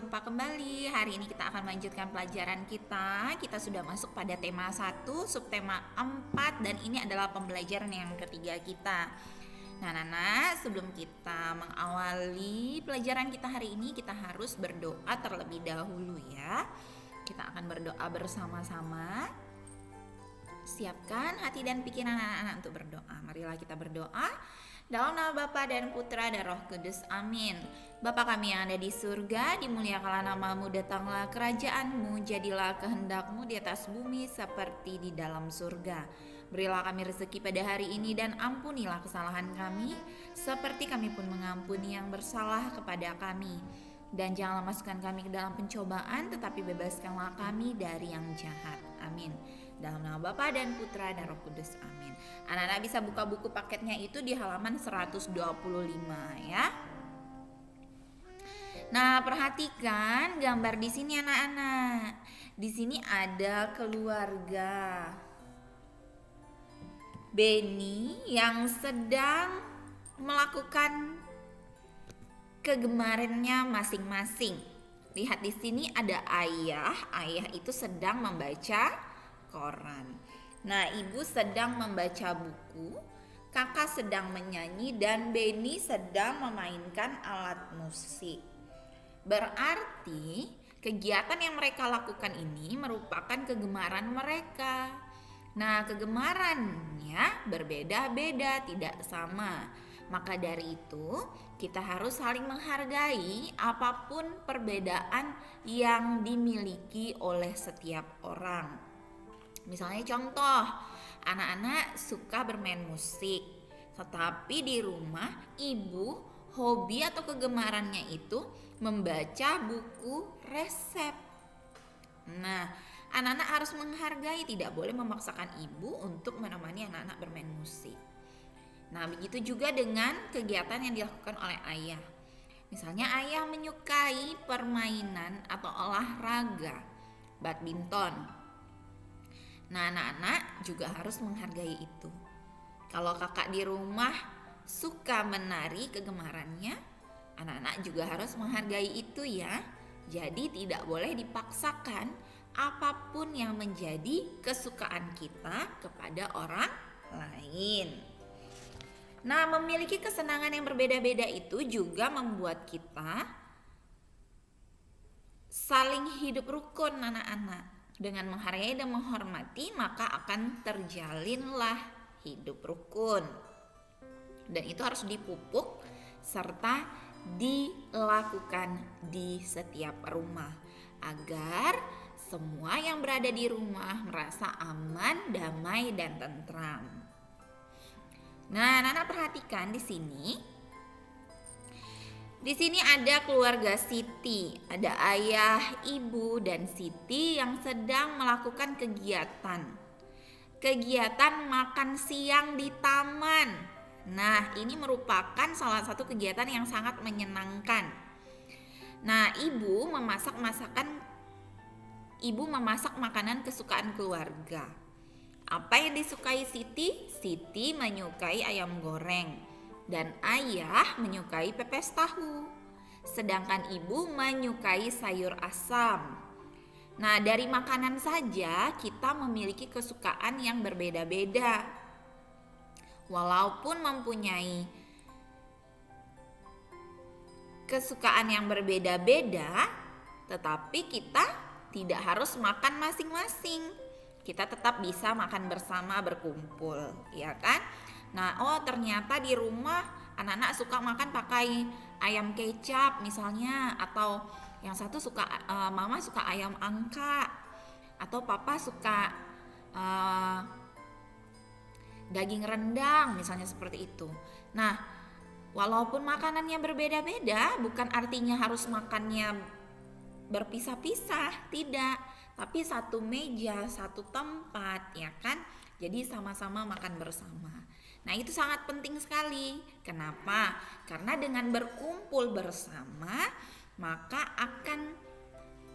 jumpa kembali. Hari ini kita akan melanjutkan pelajaran kita. Kita sudah masuk pada tema 1, subtema 4, dan ini adalah pembelajaran yang ketiga kita. Nah, Nana, sebelum kita mengawali pelajaran kita hari ini, kita harus berdoa terlebih dahulu ya. Kita akan berdoa bersama-sama. Siapkan hati dan pikiran anak-anak untuk berdoa. Marilah kita berdoa. Dalam nama Bapa dan Putra dan Roh Kudus, amin. Bapa kami yang ada di surga, dimuliakanlah namamu, datanglah kerajaanmu, jadilah kehendakmu di atas bumi seperti di dalam surga. Berilah kami rezeki pada hari ini dan ampunilah kesalahan kami, seperti kami pun mengampuni yang bersalah kepada kami. Dan janganlah masukkan kami ke dalam pencobaan, tetapi bebaskanlah kami dari yang jahat. Amin. Dalam nama Bapa dan Putra dan Roh Kudus, amin. Anak-anak bisa buka buku paketnya itu di halaman 125 ya. Nah, perhatikan gambar di sini anak-anak. Di sini ada keluarga Benny yang sedang melakukan kegemarannya masing-masing. Lihat di sini ada ayah itu sedang membaca koran. Nah, ibu sedang membaca buku, kakak sedang menyanyi, dan Benny sedang memainkan alat musik. Berarti kegiatan yang mereka lakukan ini merupakan kegemaran mereka. Nah, kegemarannya berbeda-beda, tidak sama. Maka dari itu, kita harus saling menghargai apapun perbedaan yang dimiliki oleh setiap orang. Misalnya contoh, anak-anak suka bermain musik, tetapi di rumah ibu hobi atau kegemarannya itu membaca buku resep. Nah, anak-anak harus menghargai, tidak boleh memaksakan ibu untuk menemani anak-anak bermain musik. Nah, begitu juga dengan kegiatan yang dilakukan oleh ayah. Misalnya ayah menyukai permainan atau olahraga, badminton. Nah, anak-anak juga harus menghargai itu. Kalau kakak di rumah suka menari kegemarannya, anak-anak juga harus menghargai itu ya. Jadi tidak boleh dipaksakan apapun yang menjadi kesukaan kita kepada orang lain. Nah, memiliki kesenangan yang berbeda-beda itu juga membuat kita saling hidup rukun anak-anak. Dengan menghargai dan menghormati, maka akan terjalinlah hidup rukun. Dan itu harus dipupuk serta dilakukan di setiap rumah agar semua yang berada di rumah merasa aman, damai, dan tentram. Nah, anak-anak perhatikan di sini. Di sini ada keluarga Siti, ada ayah, ibu, dan Siti yang sedang melakukan kegiatan makan siang di taman. Nah, ini merupakan salah satu kegiatan yang sangat menyenangkan. Nah, ibu memasak makanan kesukaan keluarga. Apa yang disukai Siti? Siti menyukai ayam goreng. Dan ayah menyukai pepes tahu, sedangkan ibu menyukai sayur asam. Nah, dari makanan saja kita memiliki kesukaan yang berbeda-beda. Walaupun mempunyai kesukaan yang berbeda-beda, tetapi kita tidak harus makan masing-masing. Kita tetap bisa makan bersama, berkumpul, ya kan? Nah, ternyata di rumah anak-anak suka makan pakai ayam kecap misalnya, atau yang satu suka mama suka ayam angka, atau papa suka daging rendang misalnya, seperti itu. Nah, walaupun makanannya berbeda-beda, bukan artinya harus makannya berpisah-pisah, tidak, tapi satu meja, satu tempat, ya kan? Jadi sama-sama makan bersama. Nah, itu sangat penting sekali. Kenapa? Karena dengan berkumpul bersama, maka akan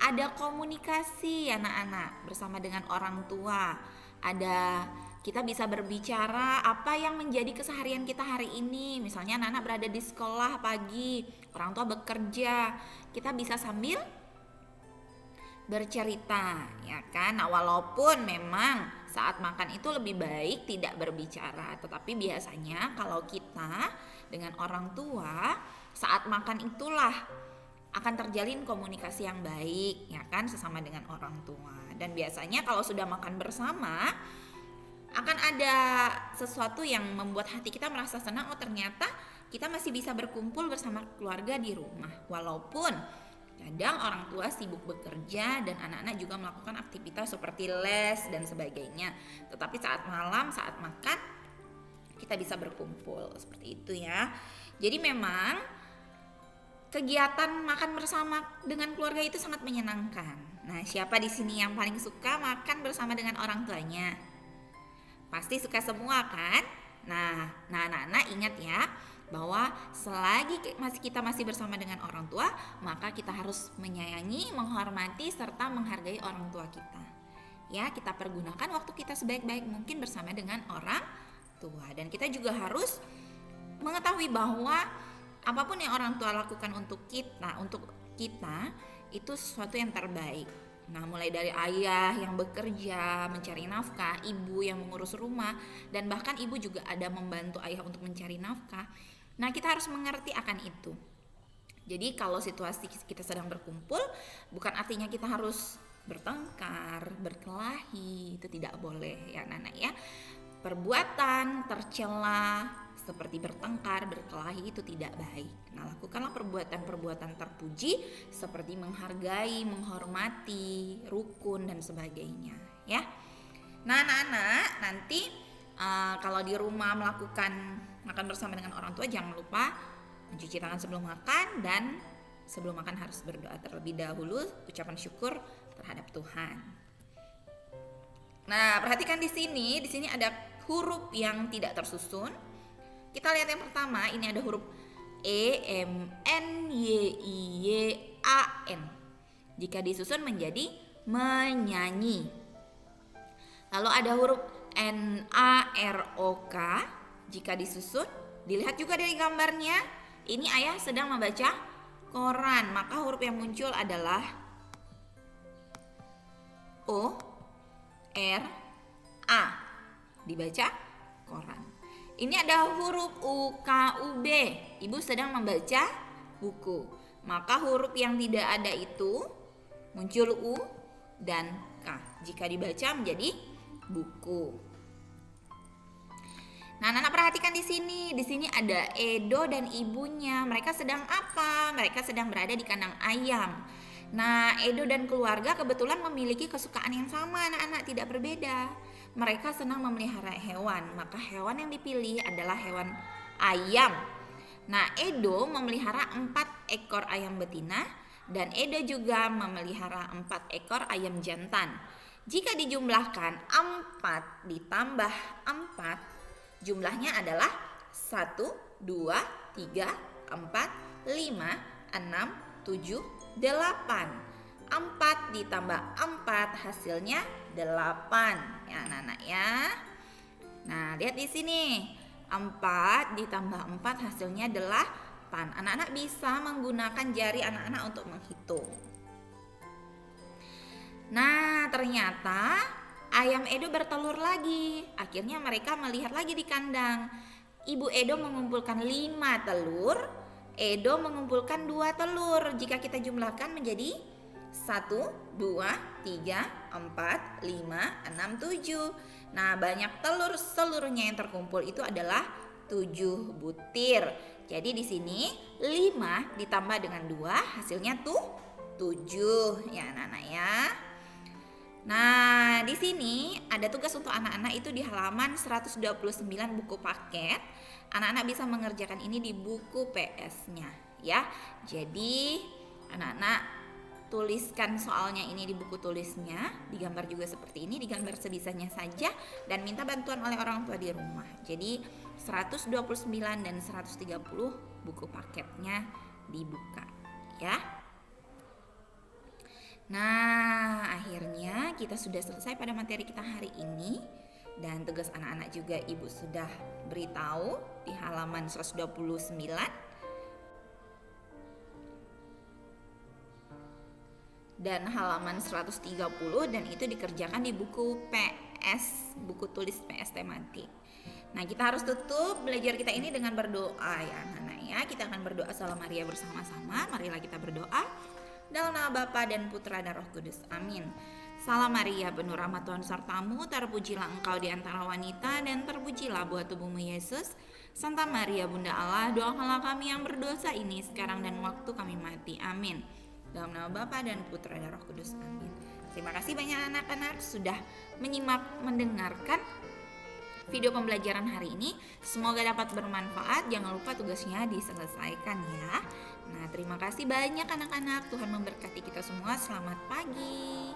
ada komunikasi anak-anak bersama dengan orang tua. Ada Kita bisa berbicara apa yang menjadi keseharian kita hari ini. Misalnya anak-anak berada di sekolah pagi, orang tua bekerja. Kita bisa sambil bercerita, ya kan? Nah, walaupun memang saat makan itu lebih baik tidak berbicara, tetapi biasanya kalau kita dengan orang tua saat makan itulah akan terjalin komunikasi yang baik, ya kan, sesama dengan orang tua. Dan biasanya kalau sudah makan bersama akan ada sesuatu yang membuat hati kita merasa senang. Oh, ternyata kita masih bisa berkumpul bersama keluarga di rumah, walaupun kadang orang tua sibuk bekerja dan anak-anak juga melakukan aktivitas seperti les dan sebagainya. Tetapi saat malam, saat makan, kita bisa berkumpul seperti itu ya. Jadi memang kegiatan makan bersama dengan keluarga itu sangat menyenangkan. Nah, siapa di sini yang paling suka makan bersama dengan orang tuanya? Pasti suka semua kan? Nah anak-anak ingat ya, bahwa selagi kita masih bersama dengan orang tua, maka kita harus menyayangi, menghormati, serta menghargai orang tua kita. Ya, kita pergunakan waktu kita sebaik-baik mungkin bersama dengan orang tua. Dan kita juga harus mengetahui bahwa apapun yang orang tua lakukan untuk kita itu sesuatu yang terbaik. Nah, mulai dari ayah yang bekerja mencari nafkah, ibu yang mengurus rumah, dan bahkan ibu juga ada membantu ayah untuk mencari nafkah. Nah, kita harus mengerti akan itu. Jadi kalau situasi kita sedang berkumpul, bukan artinya kita harus bertengkar, berkelahi, itu tidak boleh ya anak-anak ya. Perbuatan tercela seperti bertengkar, berkelahi itu tidak baik. Nah, lakukanlah perbuatan-perbuatan terpuji seperti menghargai, menghormati, rukun dan sebagainya ya. Nah, anak-anak nanti kalau di rumah melakukan makan bersama dengan orang tua, jangan lupa mencuci tangan sebelum makan, dan sebelum makan harus berdoa terlebih dahulu, ucapan syukur terhadap Tuhan. Nah, perhatikan di sini ada huruf yang tidak tersusun. Kita lihat yang pertama, ini ada huruf E, M, N, Y, I, Y, A, N. Jika disusun menjadi menyanyi. Lalu ada huruf N, A, R, O, K. Jika disusun, dilihat juga dari gambarnya, ini ayah sedang membaca koran, maka huruf yang muncul adalah O, R, A. Dibaca koran. Ini ada huruf U, K, U, B. Ibu sedang membaca buku. Maka huruf yang tidak ada itu muncul U dan K. Jika dibaca menjadi buku. Nah, anak-anak perhatikan di sini. Di sini ada Edo dan ibunya. Mereka sedang apa? Mereka sedang berada di kandang ayam. Nah, Edo dan keluarga kebetulan memiliki kesukaan yang sama, anak-anak, tidak berbeda. Mereka senang memelihara hewan, maka hewan yang dipilih adalah hewan ayam. Nah, Edo memelihara 4 ekor ayam betina dan Edo juga memelihara 4 ekor ayam jantan. Jika dijumlahkan 4 ditambah 4, jumlahnya adalah 1, 2, 3, 4, 5, 6, 7, 8. 4 ditambah 4 hasilnya 8 ya anak-anak ya. Nah, lihat di sini. 4 ditambah 4 hasilnya 8. Anak-anak bisa menggunakan jari anak-anak untuk menghitung. Nah, ternyata ayam Edo bertelur lagi. Akhirnya mereka melihat lagi di kandang. Ibu Edo mengumpulkan 5 telur, Edo mengumpulkan 2 telur. Jika kita jumlahkan menjadi 1, 2, 3, 4, 5, 6, 7. Nah, banyak telur, seluruhnya yang terkumpul itu adalah 7 butir. Jadi di sini 5 ditambah dengan 2 hasilnya 7 ya anak-anak ya. Nah, di sini ada tugas untuk anak-anak itu di halaman 129 buku paket. Anak-anak bisa mengerjakan ini di buku PS-nya ya. Jadi anak-anak tuliskan soalnya ini di buku tulisnya, digambar juga seperti ini, digambar sebisanya saja dan minta bantuan oleh orang tua di rumah. Jadi 129 dan 130 buku paketnya dibuka ya. Nah, akhirnya kita sudah selesai pada materi kita hari ini. Dan tugas anak-anak juga Ibu sudah beritahu di halaman 129 dan halaman 130, dan itu dikerjakan di buku PS, buku tulis PS tematik. Nah, kita harus tutup belajar kita ini dengan berdoa ya anak-anak ya. Kita akan berdoa Salam Maria bersama-sama. Marilah kita berdoa. Dalam nama Bapa dan Putra dan Roh Kudus. Amin. Salam Maria, penuh rahmat Tuhan sertamu, terpujilah engkau di antara wanita dan terpujilah buah tubuhmu Yesus. Santa Maria Bunda Allah, doakanlah kami yang berdosa ini sekarang dan waktu kami mati. Amin. Dalam nama Bapa dan Putra dan Roh Kudus. Amin. Terima kasih banyak anak-anak sudah menyimak, mendengarkan video pembelajaran hari ini. Semoga dapat bermanfaat. Jangan lupa tugasnya diselesaikan ya. Nah, terima kasih banyak anak-anak. Tuhan memberkati kita semua. Selamat pagi.